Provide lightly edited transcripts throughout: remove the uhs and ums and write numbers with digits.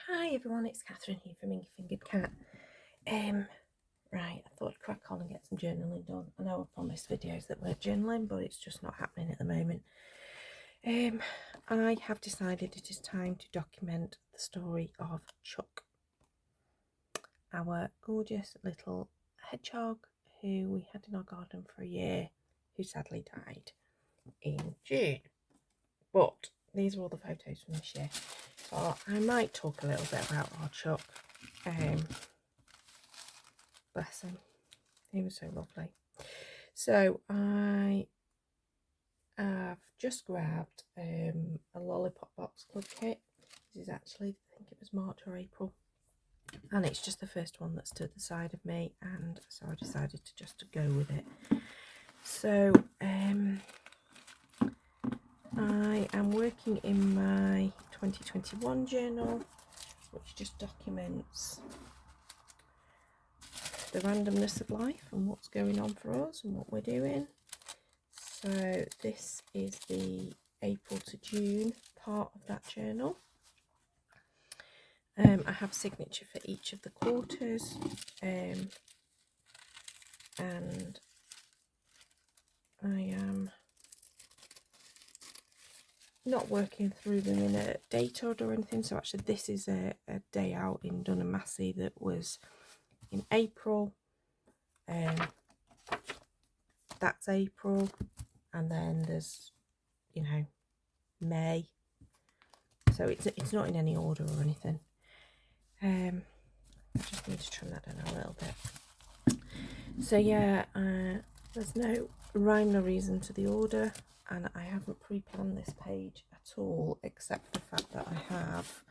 Hi everyone, it's Catherine here from Inky Fingered Cat. Right, I thought I'd crack on and get some journaling done. I know I promised videos that weren't journaling, but it's just not happening at the moment. I have decided it is time to document the story of Chuck, our gorgeous little hedgehog who we had in our garden for a year, who sadly died in June. But these are all the photos from this year. So I might talk a little bit about our Chuck. Bless him, he was so lovely. So I have just grabbed a Lollipop Box Club kit. This is actually, I think it was March or April, and it's just the first one that stood the side of me, and so I decided to just go with it. So I am working in my 2021 journal, which just documents the randomness of life and what's going on for us and what we're doing. So this is the April to June part of that journal. I have signature for each of the quarters, and I am not working through them in a date order or anything. So actually this is a day out in Dun and Massey that was in April. That's April, and then there's, you know, May. So it's not in any order or anything. I just need to trim that down a little bit. So yeah, there's no rhyme or reason to the order, and I haven't pre-planned this page at all, except the fact that I have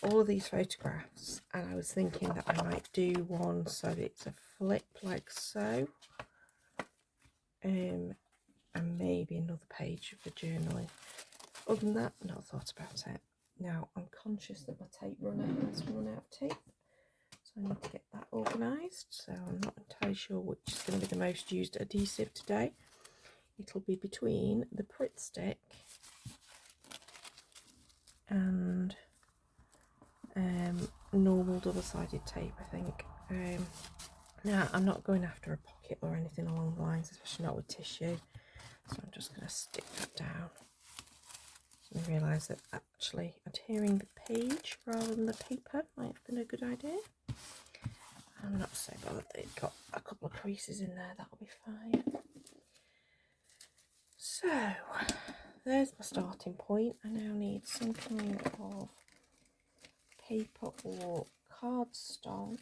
all of these photographs, and I was thinking that I might do one so that it's a flip like so, and maybe another page for journaling. Other than that, not thought about it. Now I'm conscious that my tape runner has run out of tape, so I need to get that organised. So I'm not entirely sure which is going to be the most used adhesive today. It'll be between the Pritt stick and normal double-sided tape, I think. Now I'm not going after a pocket or anything along the lines, especially not with tissue, so I'm just going to stick that down. I realise that actually adhering the page rather than the paper might have been a good idea. I'm not so bothered that it got a couple of creases in there, that'll be fine. So there's my starting point. I now need some kind of paper or cardstock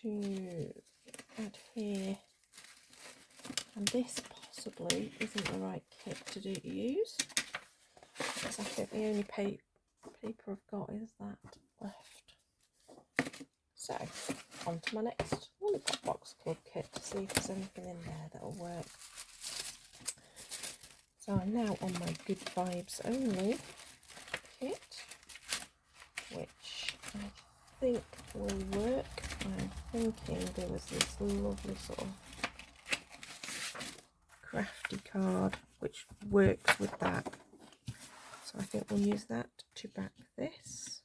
to adhere, and this possibly isn't the right kit to use, because I think the only paper I've got is that left. So on to my next Lollipop Box Club kit to see if there's anything in there that'll work. So I'm now on my Good Vibes Only kit, which I think will work. I'm thinking there was this lovely sort of crafty card which works with that, so I think we'll use that to back this.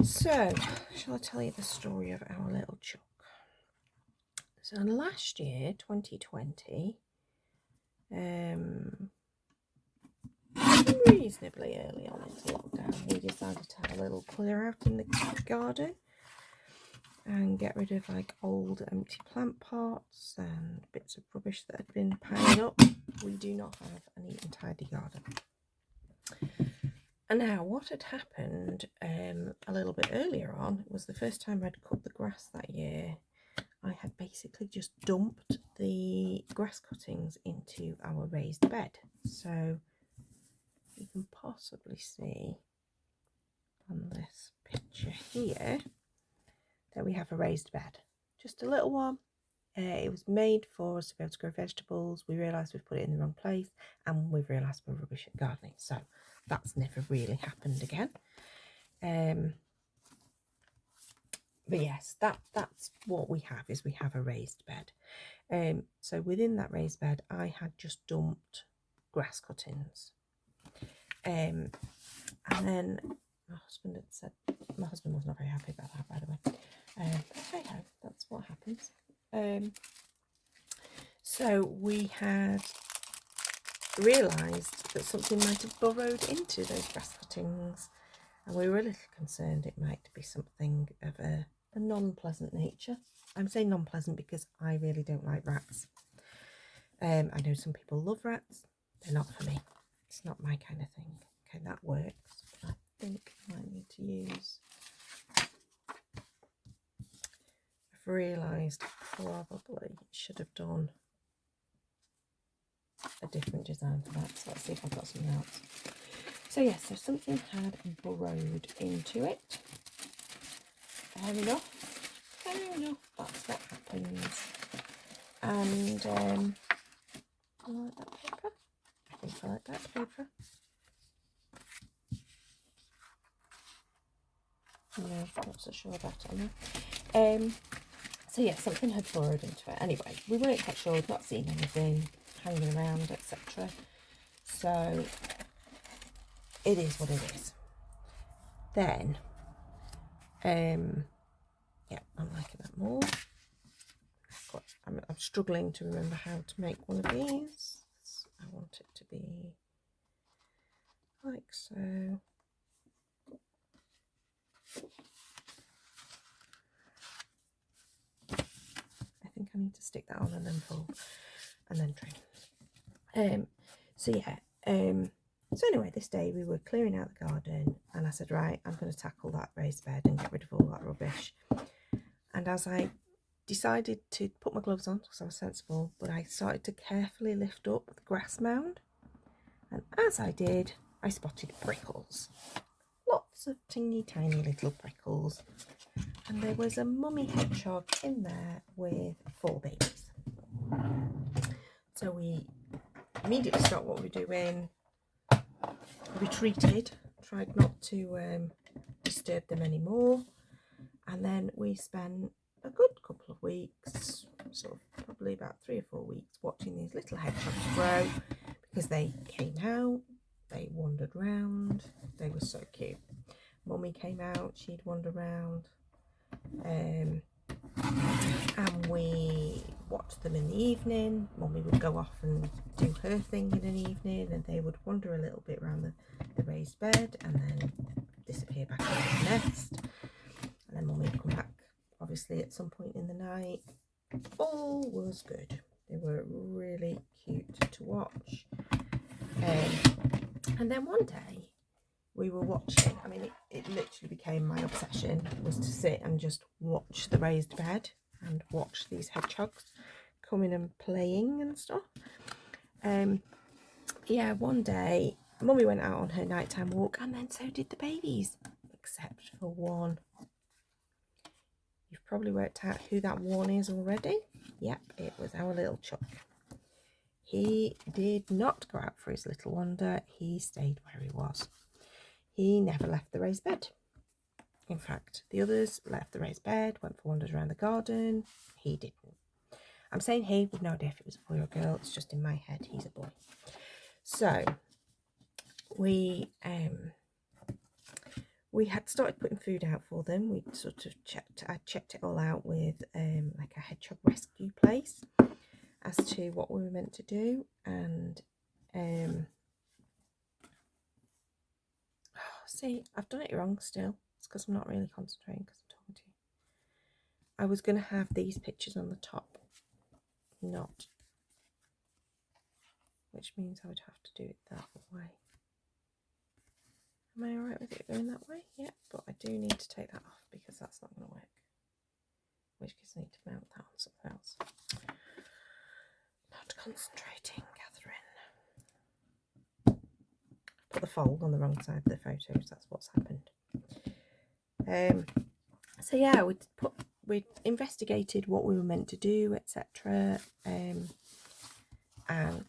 So shall I tell you the story of our little Chuck? So last year, 2020, reasonably early on into lockdown, we decided to have a little clear out in the garden and get rid of like old empty plant pots and bits of rubbish that had been piling up. We do not have a neat and tidy garden. And now what had happened a little bit earlier on was the first time I'd cut the grass that year. I had basically just dumped the grass cuttings into our raised bed. So you can possibly see on this picture here that we have a raised bed, just a little one. It was made for us to be able to grow vegetables. We realised we've put it in the wrong place, and we've realised we're rubbish at gardening, so that's never really happened again. But yes, that's what we have, is we have a raised bed. So within that raised bed I had just dumped grass cuttings. And then my husband had said, my husband was not very happy about that, by the way. But hey ho, that's what happens. So we had realised that something might have burrowed into those grass cuttings, and we were a little concerned it might be something of a non-pleasant nature. I'm saying non-pleasant because I really don't like rats. I know some people love rats. They're not for me. It's not my kind of thing. Okay, that works. But I think I might need to use... I've realised probably should have done a different design for that. So let's see if I've got something else. So yes, so something had burrowed into it. Fair enough. That's what happens. And I like that paper. I think I like that paper. No, not so sure about it on there. So yeah, something had burrowed into it. Anyway, we weren't quite sure. We'd not seen anything hanging around, etc. So it is what it is. Then, yeah, I'm liking that more. I'm struggling to remember how to make one of these. I want it to be like so. I think I need to stick that on and then fold and then trim. So yeah, so anyway, this day we were clearing out the garden and I said, right, I'm going to tackle that raised bed and get rid of all that rubbish. And as I decided to put my gloves on, because I was sensible, but I started to carefully lift up the grass mound, and as I did, I spotted prickles. Lots of teeny tiny little prickles, and there was a mummy hedgehog in there with 4 babies. So we immediately stopped what we were doing, retreated, tried not to disturb them anymore, and then we spent a good couple of weeks, sort of probably about 3 or 4 weeks, watching these little hedgehogs grow, because they came out, they wandered round, they were so cute. Mummy came out, she'd wander around, and we watched them in the evening. Mummy would go off and do her thing in an evening, and they would wander a little bit around the raised bed and then disappear back into the nest, and then Mummy would come back obviously at some point in the night. All was good. They were really cute to watch. And then one day we were watching, I mean it literally became my obsession, was to sit and just watch the raised bed and watch these hedgehogs coming and playing and stuff. Yeah, one day Mummy went out on her nighttime walk, and then so did the babies, except for one. You've probably worked out who that one is already. Yep, it was our little Chuck. He did not go out for his little wander. He stayed where he was. He never left the raised bed. In fact, the others left the raised bed, went for wanders around the garden. He didn't. I'm saying he with no idea if it was a boy or a girl. It's just in my head he's a boy. So we had started putting food out for them. We sort of I checked it all out with like a hedgehog rescue place as to what we were meant to do, and see, I've done it wrong still. It's because I'm not really concentrating because I'm talking to you. I was going to have these pictures on the top, not, which means I would have to do it that way. Am I alright with it going that way? Yeah, but I do need to take that off because that's not going to work. Which case I need to mount that on something else. Not concentrating, Catherine. I've put the fold on the wrong side of the photos, that's what's happened. So yeah, we investigated what we were meant to do, etc. And I've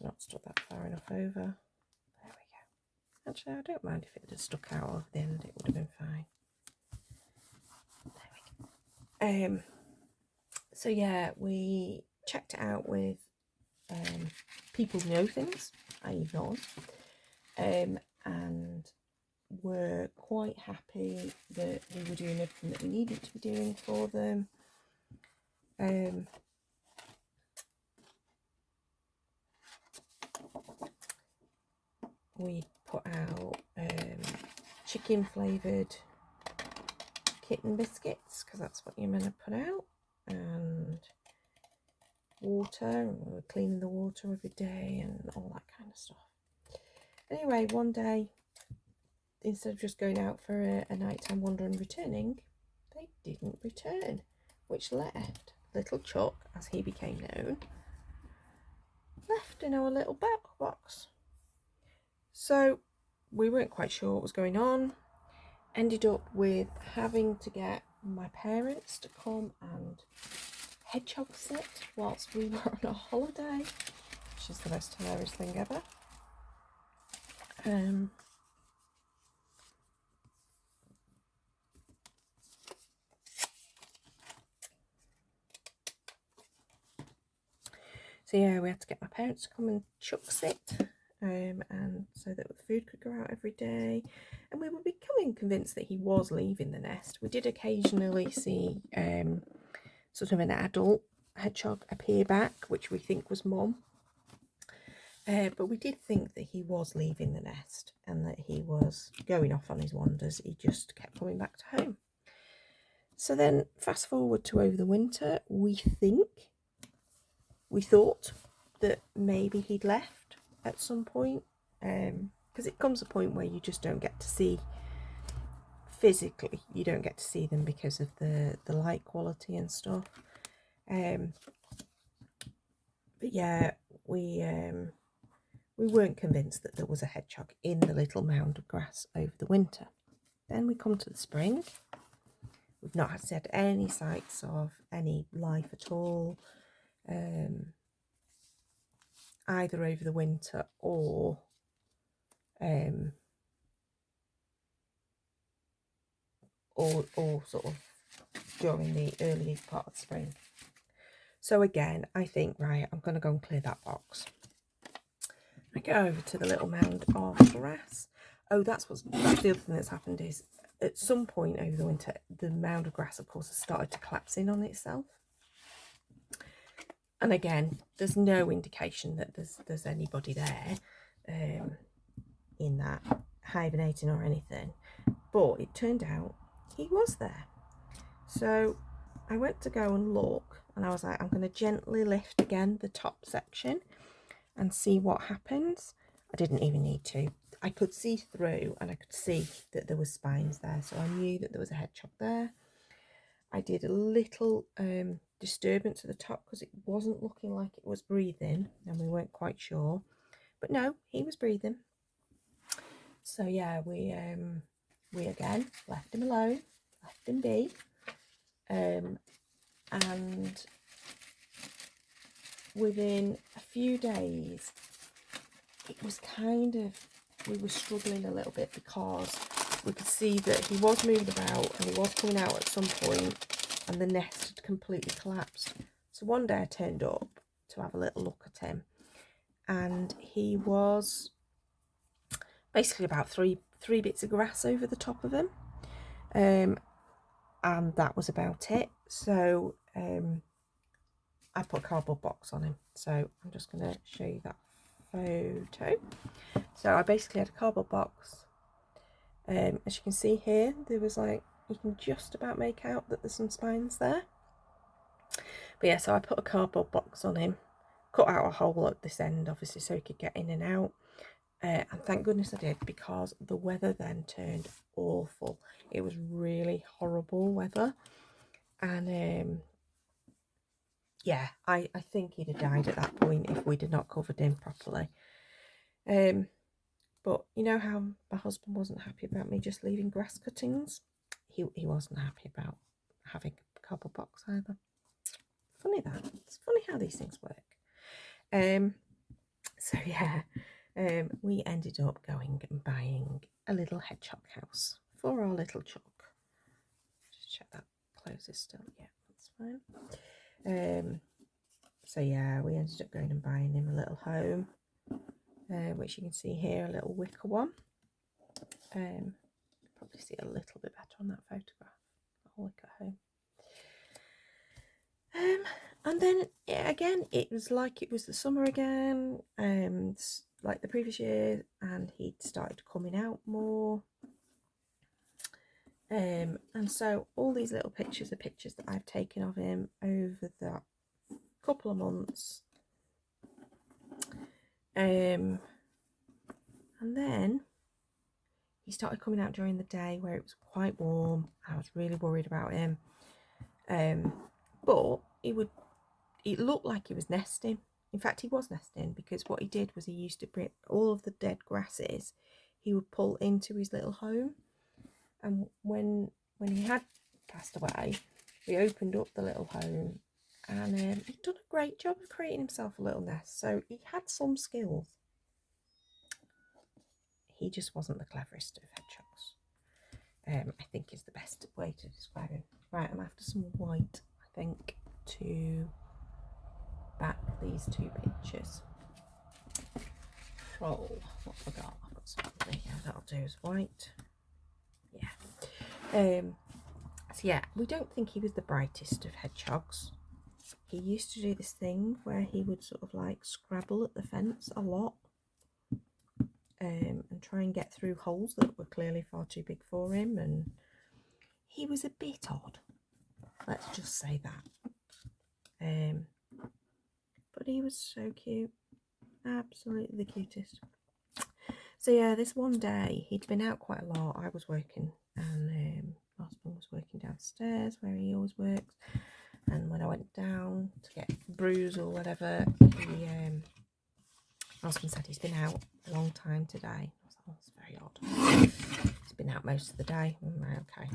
not stuck that far enough over. There we go. Actually, I don't mind if it had stuck out over the end, it would have been fine. There we go. So yeah, we checked it out with people know things, i.e. us, and were quite happy that we were doing everything that we needed to be doing for them. We put out chicken flavoured kitten biscuits, because that's what you're meant to put out, and water, and we were cleaning the water every day and all that kind of stuff. Anyway, one day, instead of just going out for a nighttime wander and returning, they didn't return, which left little Chuck, as he became known, left in our little back box. So we weren't quite sure what was going on. Ended up with having to get my parents to come and hedgehog sit whilst we were on a holiday, which is the most hilarious thing ever. So yeah, we had to get my parents to come and chuck sit, and so that the food could go out every day, and we were becoming convinced that he was leaving the nest. We did occasionally see sort of an adult hedgehog appear back, which we think was Mum, but we did think that he was leaving the nest and that he was going off on his wanders. He just kept coming back to home. So then fast forward to over the winter, we thought that maybe he'd left at some point, because it comes a point where you just don't get to see, physically you don't get to see them because of the light quality and stuff. But yeah, we weren't convinced that there was a hedgehog in the little mound of grass over the winter. Then we come to the spring. We've not had any sights of any life at all, either over the winter or sort of during the early part of spring. So again, I think, right, I'm going to go and clear that box. I go over to the little mound of grass. Oh, that's the other thing that's happened is, at some point over the winter, the mound of grass, of course, has started to collapse in on itself. And again, there's no indication that there's anybody there in that hibernating or anything. But it turned out he was there. So I went to go and look, and I was like, I'm going to gently lift again the top section and see what happens. I didn't even need to. I could see through, and I could see that there were spines there, so I knew that there was a hedgehog there. I did a little disturbance at the top because it wasn't looking like it was breathing, and we weren't quite sure. But no, he was breathing. So yeah, we again left him alone, left him be, and within a few days, it was kind of, we were struggling a little bit because we could see that he was moving about and he was coming out at some point, and the nest had completely collapsed. So one day I turned up to have a little look at him, and he was basically about three bits of grass over the top of him, and that was about it. So I put a cardboard box on him, so I'm just going to show you that photo. So I basically had a cardboard box. As you can see here, there was like, you can just about make out that there's some spines there. But yeah, so I put a cardboard box on him, cut out a hole at this end, obviously, so he could get in and out. And thank goodness I did, because the weather then turned awful. It was really horrible weather. And yeah, I think he'd have died at that point if we'd have not covered him properly. But you know how my husband wasn't happy about me just leaving grass cuttings? He wasn't happy about having a cardboard box either. Funny that. It's funny how these things work. So yeah, we ended up going and buying a little hedgehog house for our little Chuck. Just check that closes still. Yeah, that's fine. So yeah, we ended up going and buying him a little home, which you can see here, a little wicker one. Probably see a little bit better on that photograph. A wicker home. And then again, it was like it was the summer again, like the previous year, and he'd started coming out more. And so all these little pictures are pictures that I've taken of him over that couple of months. And then he started coming out during the day where it was quite warm. I was really worried about him. But it looked like he was nesting. In fact, he was nesting, because what he did was he used to bring all of the dead grasses, he would pull into his little home. And when he had passed away, we opened up the little home, and he'd done a great job of creating himself a little nest. So he had some skills. He just wasn't the cleverest of hedgehogs, I think is the best way to describe him. Right, I'm after some white, I think, to back these two pictures. Oh, what I forgot? I've got something here that'll do as white. Yeah. So yeah, we don't think he was the brightest of hedgehogs. He used to do this thing where he would sort of like scrabble at the fence a lot, and try and get through holes that were clearly far too big for him, and he was a bit odd, let's just say that. But he was so cute, absolutely the cutest. So yeah, this one day he'd been out quite a lot. I was working, and my husband was working downstairs where he always works. And when I went down to get brews or whatever, my husband said he's been out a long time today. I was like, oh, that's very odd. He's been out most of the day. I'm like, okay.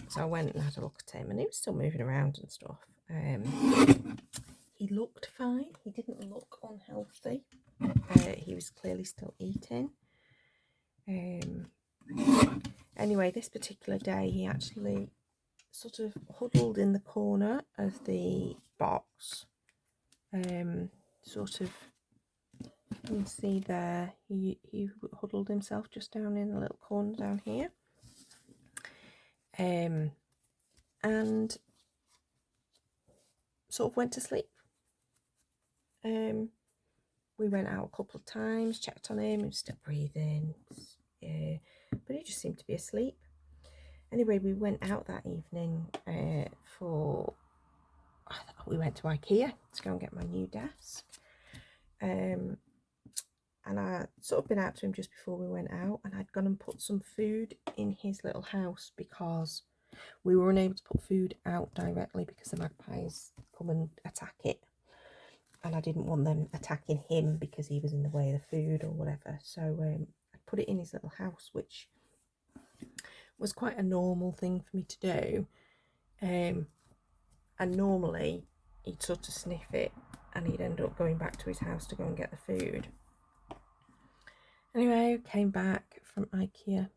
So I went and had a look at him, and he was still moving around and stuff. He looked fine. He didn't look unhealthy. He was clearly still eating. Anyway, this particular day, he actually sort of huddled in the corner of the box. Sort of, you can see there, he huddled himself just down in a little corner down here. And sort of went to sleep. We went out a couple of times, checked on him, he was still breathing, but he just seemed to be asleep. Anyway, we went out that evening we went to IKEA to go and get my new desk. And I sort of been out to him just before we went out, and I'd gone and put some food in his little house because we were unable to put food out directly because the magpies come and attack it. And I didn't want them attacking him because he was in the way of the food or whatever. So I put it in his little house, which was quite a normal thing for me to do. And normally he'd sort of sniff it and he'd end up going back to his house to go and get the food. Anyway, came back from IKEA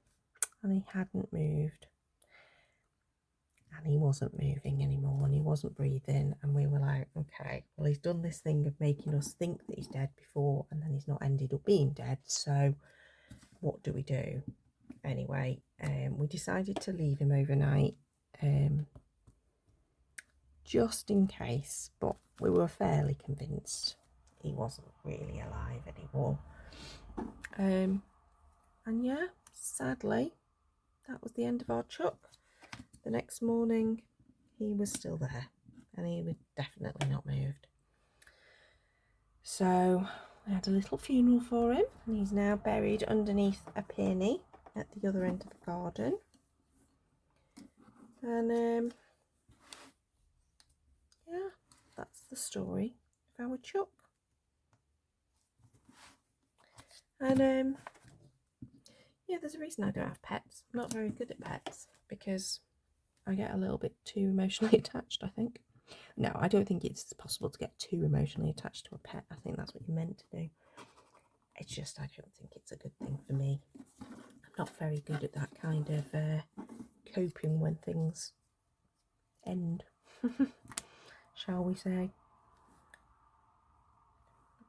and he hadn't moved. And he wasn't moving anymore, and he wasn't breathing, and we were like, okay, well, he's done this thing of making us think that he's dead before, and then he's not ended up being dead, so what do we do? Anyway, we decided to leave him overnight, just in case, but we were fairly convinced he wasn't really alive anymore. And yeah, sadly, that was the end of our Chuck. The next morning, he was still there, and he was definitely not moved. So I had a little funeral for him, and he's now buried underneath a peony at the other end of the garden. And yeah, that's the story of our Chuck. And yeah, there's a reason I don't have pets. I'm not very good at pets because I get a little bit too emotionally attached, I think. No, I don't think it's possible to get too emotionally attached to a pet. I think that's what you're meant to do. It's just I don't think it's a good thing for me. I'm not very good at that kind of coping when things end, shall we say.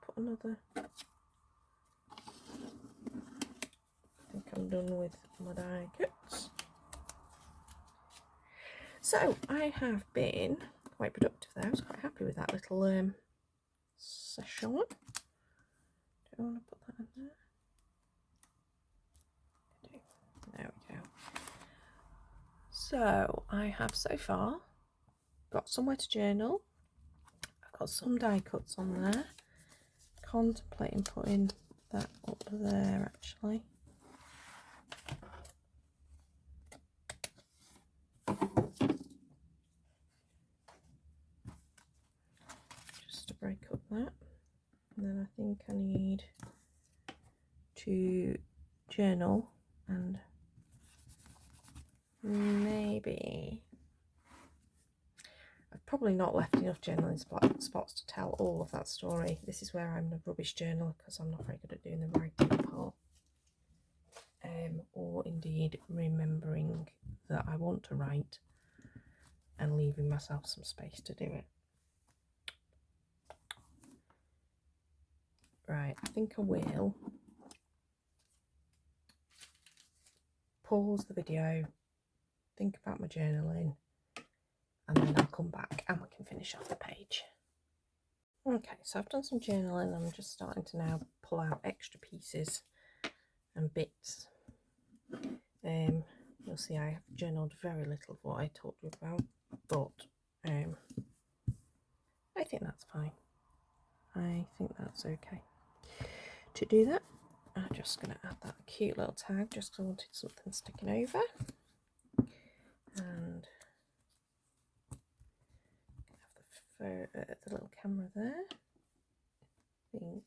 put another. I think I'm done with my die cuts. So I have been quite productive there. I was quite happy with that little session. Do I want to put that in there? I do. There we go. So I have so far got somewhere to journal. I've got some die cuts on there. Contemplating putting that up there actually. Just to break up that. And then I think I need to journal and maybe I've probably not left enough journaling spots to tell all of that story. This is where I'm a rubbish journaler because I'm not very good at doing the writing part. Or indeed remembering that I want to write and leaving myself some space to do it. Right, I think I will pause the video, think about my journaling, and then I'll come back and we can finish off the page. Okay, so I've done some journaling. I'm just starting to now pull out extra pieces and bits. You'll see I have journaled very little of what I told you about, but I think that's fine. I think that's okay. To do that, I'm just going to add that cute little tag just because I wanted something sticking over. And have the little camera there. Pink.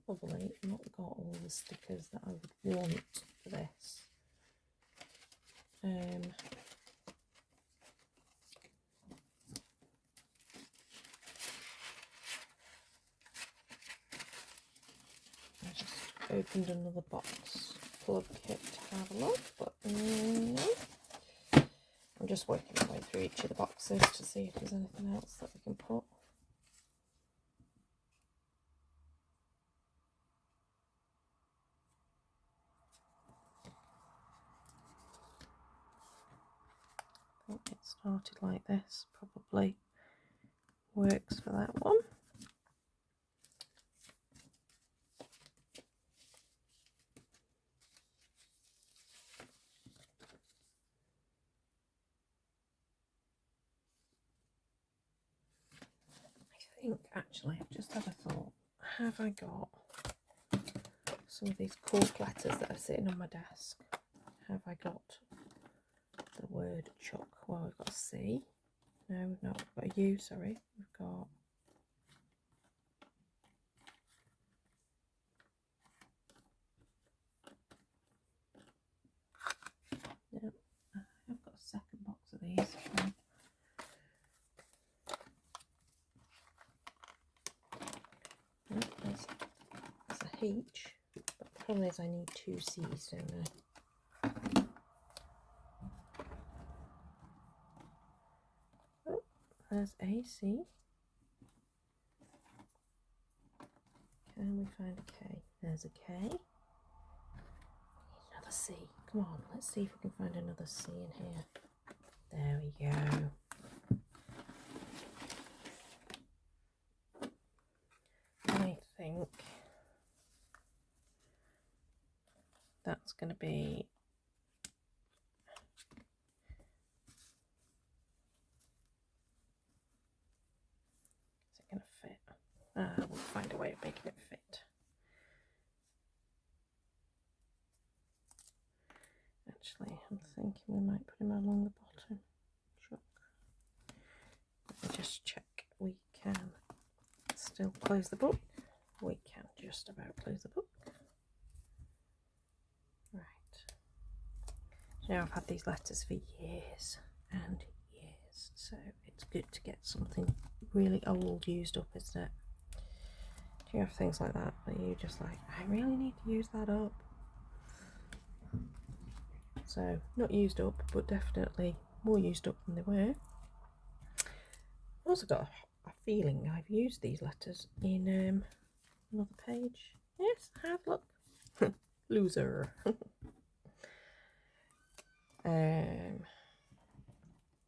Probably not got all the stickers that I would want for this. I just opened another box plug kit to have a look, but no. I'm just working my way through each of the boxes to see if there's anything else that we can put. I think it started like this, probably works for that one. I think actually I've just had a thought. Have I got some of these cork letters that are sitting on my desk? Have I got the word chuck? Well, we've got a C. No, we've not. We've got a U, sorry. We've got no. I've got a second box of these. No, there's a H, but the problem is I need two C's, don't I? Oh, there's a C. Can we find a K? There's a K. Another C. Come on, let's see if we can find another C in here. There we go. I think that's going to be is it going to fit? We'll find a way of making it fit. Actually, I'm thinking we might put him along the bottom. Chuck. Let me just check. We can still close the book. We can just about close the book. Right. Now I've had these letters for years and years, so it's good to get something really old used up, isn't it? Do you have things like that where you just like, I really need to use that up? So not used up, but definitely more used up than they were. I've also got a feeling I've used these letters in another page. Yes, I have, look. Loser.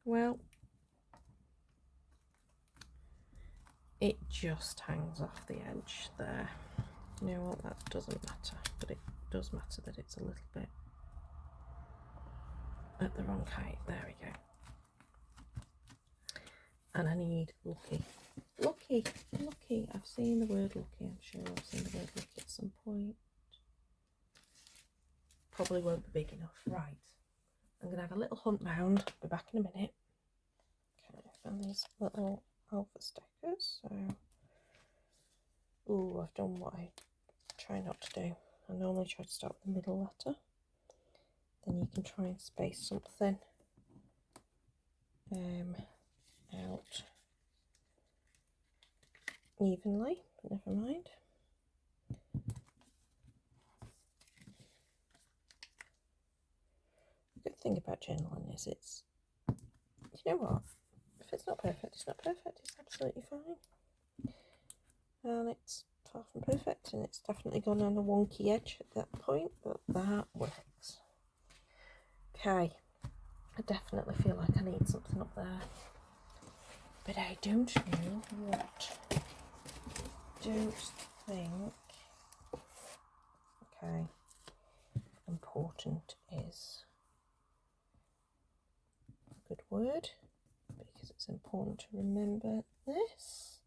Well, it just hangs off the edge there. You know what, that doesn't matter, but it does matter that it's a little bit at the wrong height. There we go. And I need lucky. Lucky, lucky. I've seen the word lucky. I'm sure I've seen the word lucky at some point. Probably won't be big enough. Right. I'm going to have a little hunt round. I'll be back in a minute. Okay, and these little alpha stickers. So, ooh, I've done what I try not to do. I normally try to start with the middle letter. Then you can try and space something out evenly, but never mind. The good thing about journaling is it's, you know what, if it's not perfect, it's not perfect, it's absolutely fine. And it's far from perfect, and it's definitely gone on a wonky edge at that point, but that works. Okay, I definitely feel like I need something up there, but I don't know what. Don't think. Okay, important is a good word because it's important to remember this.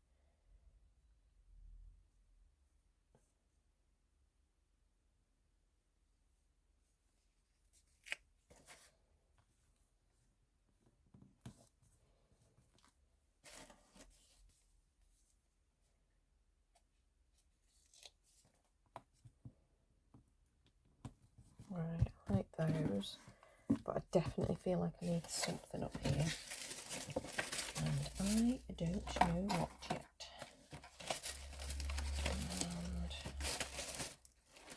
Right, I like those, but I definitely feel like I need something up here, and I don't know what yet. And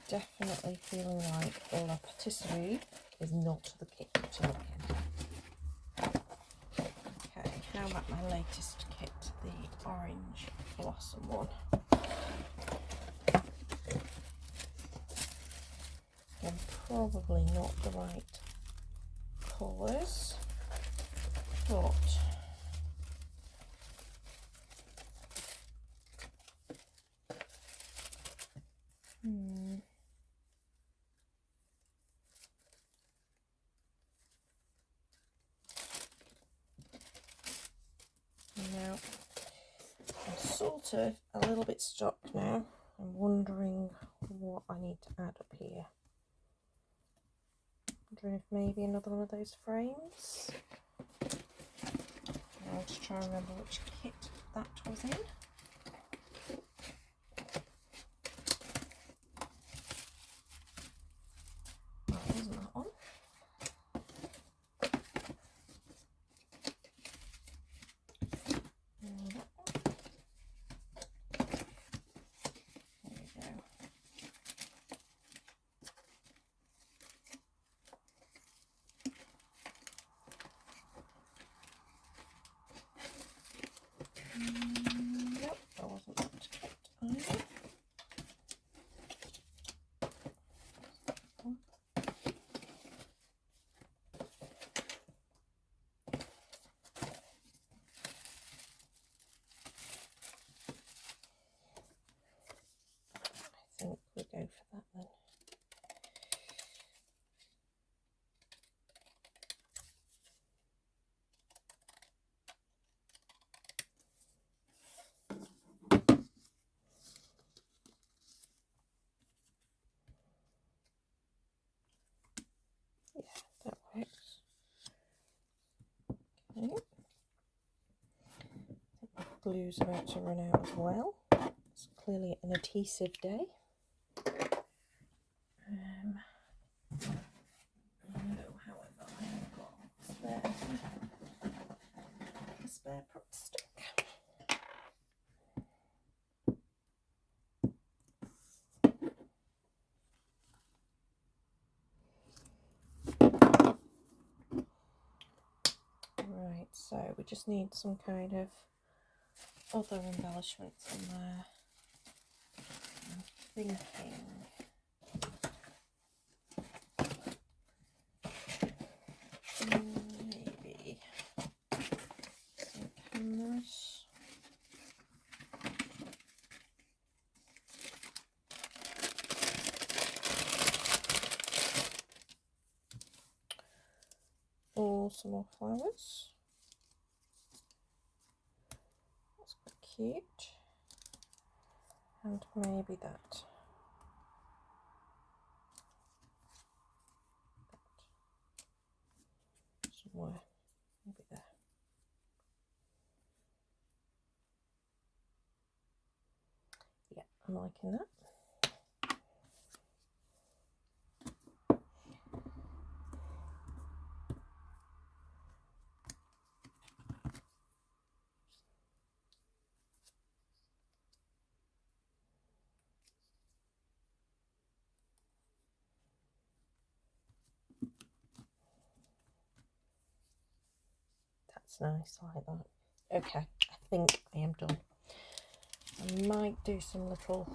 definitely feeling like La Patisserie is not the kit to look in. Okay, how about my latest kit, the Orange Blossom one. And probably not the right colours, but now I'm sort of a little bit stuck now. I'm wondering what I need to add up here. Wondering if maybe another one of those frames. I'll just try and remember which kit that was in. That wasn't that one. Nope, that wasn't that kit either. I think we go for that then. Yeah, that works. Okay. I think my glue's about to run out as well. It's clearly an adhesive day. No, however, spare prop stick. Right, so we just need some kind of other embellishments on there. I'm thinking maybe some cameras. Or some more flowers. That's quite cute. And maybe that. Somewhere. Maybe there. Yeah, I'm liking that. That's nice, I like that. Okay, I think I am done. I might do some little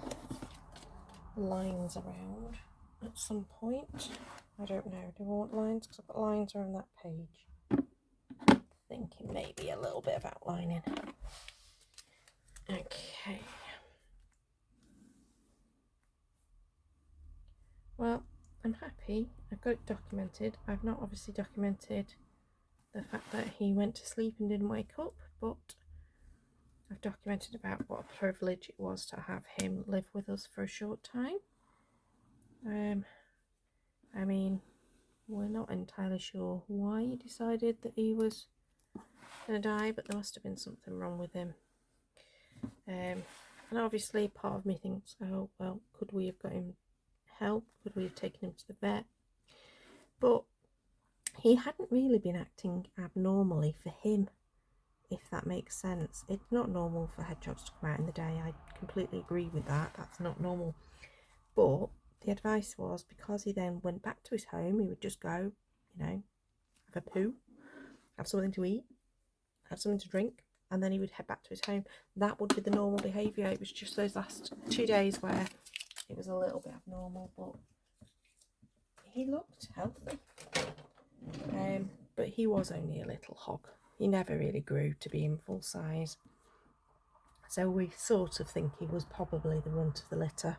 lines around at some point. I don't know, do I want lines? Because I've got lines around that page. Thinking maybe a little bit of outlining. Okay. Well, I'm happy. I've got it documented. I've not obviously documented the fact that he went to sleep and didn't wake up, but I've documented about what a privilege it was to have him live with us for a short time. I mean, we're not entirely sure why he decided that he was going to die, but there must have been something wrong with him. And obviously part of me thinks, oh, well, could we have got him help? Could we have taken him to the vet? But he hadn't really been acting abnormally for him, if that makes sense. It's not normal for hedgehogs to come out in the day. I completely agree with that. That's not normal. But the advice was, because he then went back to his home, he would just go, you know, have a poo, have something to eat, have something to drink, and then he would head back to his home. That would be the normal behaviour. It was just those last 2 days where it was a little bit abnormal, but he looked healthy. But he was only a little hog. He never really grew to be in full size. So we sort of think he was probably the runt of the litter,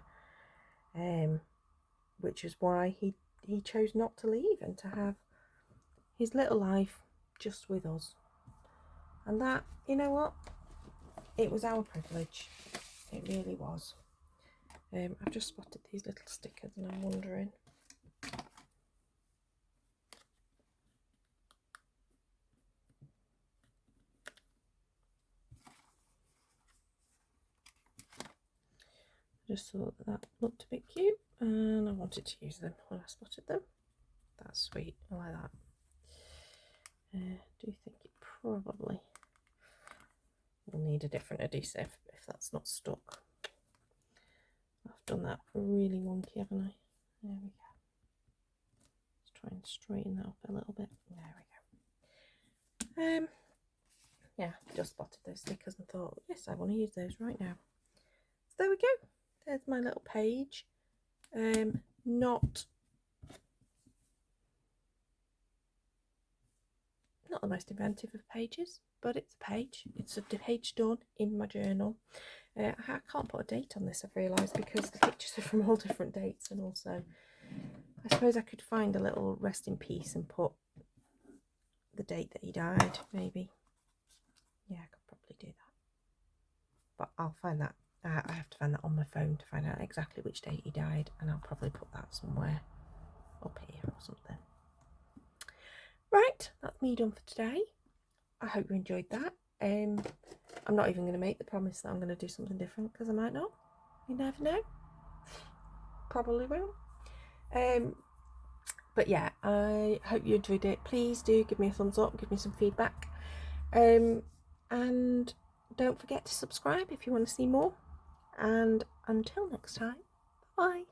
which is why he chose not to leave and to have his little life just with us. And that, you know what? It was our privilege. It really was. I've just spotted these little stickers and I'm wondering. I just thought that looked a bit cute and I wanted to use them when I spotted them. That's sweet. I like that. Do you think it probably will need a different adhesive if that's not stuck? I've done that really wonky, haven't I? There we go. Let's try and straighten that up a little bit. There we go. Yeah, just spotted those stickers and thought, yes, I want to use those right now. So there we go. There's my little page. Not the most inventive of pages, but it's a page. It's a page done in my journal. I can't put a date on this, I've realised, because the pictures are from all different dates, and also I suppose I could find a little rest in peace and put the date that he died, maybe. Yeah, I could probably do that. But I'll find that. I have to find that on my phone to find out exactly which date he died, and I'll probably put that somewhere up here or something. Right, that's me done for today. I hope you enjoyed that. I'm not even going to make the promise that I'm going to do something different, because I might not. You never know. Probably will. But yeah, I hope you enjoyed it. Please do give me a thumbs up, give me some feedback. And and don't forget to subscribe if you want to see more. And until next time, bye.